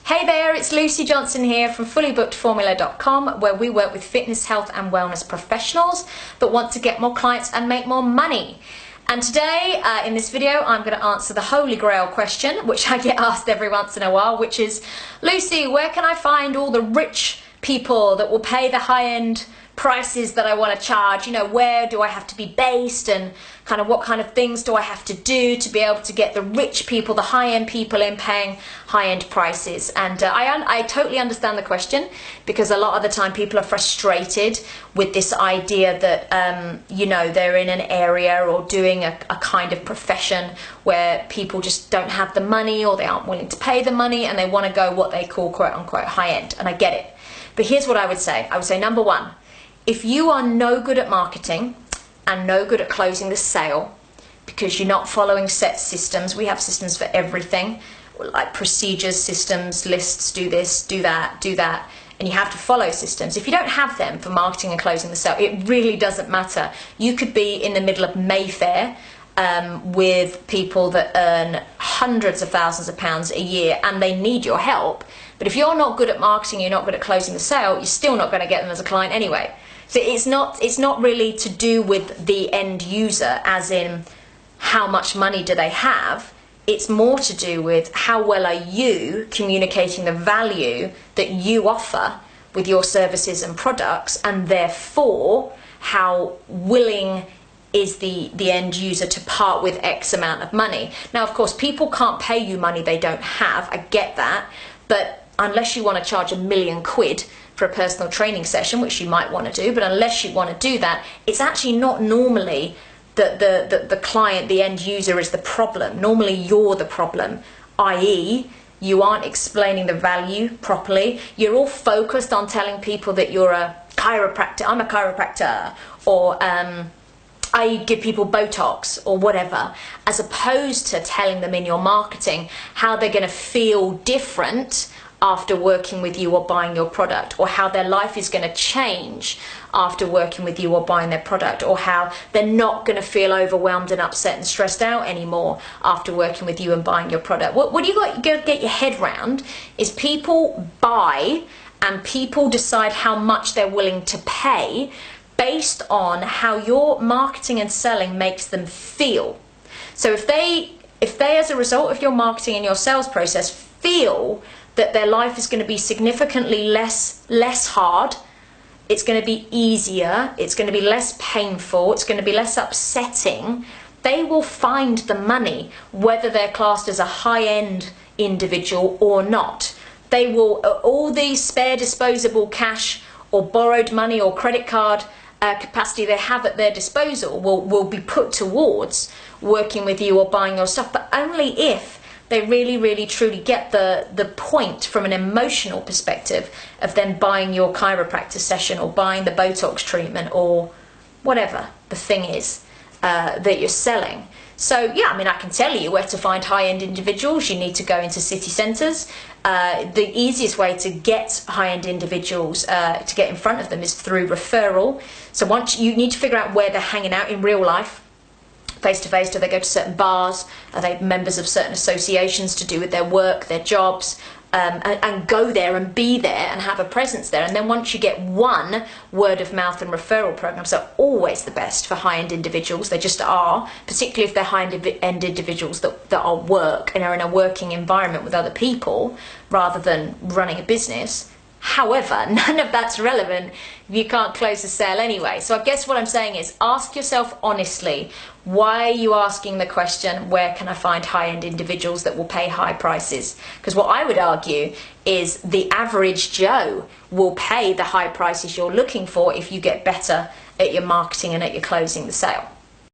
Hey there, it's Lucy Johnson here from FullyBookedFormula.com, where we work with fitness, health and wellness professionals that want to get more clients and make more money. And today, in this video, I'm going to answer the holy grail question, which I get asked every once in a while, which is, Lucy, where can I find all the rich people that will pay the high-end prices that I want to charge? You know, where do I have to be based, and kind of what kind of things do I have to do to be able to get the rich people, the high-end people in paying high-end prices? And I totally understand the question, because a lot of the time people are frustrated with this idea that you know, they're in an area or doing a kind of profession where people just don't have the money, or they aren't willing to pay the money, and they want to go what they call quote-unquote high-end. And I get it. But here's what I would say. I would say, number one, if you are no good at marketing and no good at closing the sale because you're not following set systems — we have systems for everything, like procedures, systems, lists, do this, do that, and you have to follow systems. If you don't have them for marketing and closing the sale, it really doesn't matter. You could be in the middle of Mayfair with people that earn hundreds of thousands of pounds a year and they need your help. But if you're not good at marketing, you're not good at closing the sale, you're still not going to get them as a client anyway. So it's not really to do with the end user, as in how much money do they have. It's more to do with how well are you communicating the value that you offer with your services and products, and therefore how willing is the end user to part with X amount of money. Now, of course, people can't pay you money they don't have. I get that. But unless you want to charge £1 million for a personal training session, which you might want to do, but unless you want to do that, it's actually not normally that the client, the end user, is the problem. Normally you're the problem, i.e. you aren't explaining the value properly. You're all focused on telling people that you're a chiropractor, I'm a chiropractor, or I give people Botox or whatever, as opposed to telling them in your marketing how they're going to feel different after working with you or buying your product, or how their life is going to change after working with you or buying their product, or how they're not going to feel overwhelmed and upset and stressed out anymore after working with you and buying your product. What you got to get your head round is people buy and people decide how much they're willing to pay based on how your marketing and selling makes them feel. So if they as a result of your marketing and your sales process feel that their life is going to be significantly less hard, it's going to be easier, it's going to be less painful, it's going to be less upsetting, they will find the money, whether they're classed as a high-end individual or not. They will, all these spare disposable cash or borrowed money or credit card capacity they have at their disposal will be put towards working with you or buying your stuff, but only if they really truly get the point from an emotional perspective of then buying your chiropractor session or buying the Botox treatment or whatever the thing is that you're selling. So yeah, I mean, I can tell you where to find high-end individuals. You need to go into city centres. The easiest way to get high-end individuals, to get in front of them, is through referral. So once you need to figure out where they're hanging out in real life, face to face. Do they go to certain bars? Are they members of certain associations to do with their work, their jobs? And go there and be there and have a presence there. And then once you get one, word of mouth and referral programs are always the best for high-end individuals. They just are, particularly if they're high-end individuals that are work and are in a working environment with other people rather than running a business. However, none of that's relevant if you can't close the sale anyway. So I guess what I'm saying is, ask yourself honestly, why are you asking the question, where can I find high-end individuals that will pay high prices? Because what I would argue is the average Joe will pay the high prices you're looking for if you get better at your marketing and at your closing the sale.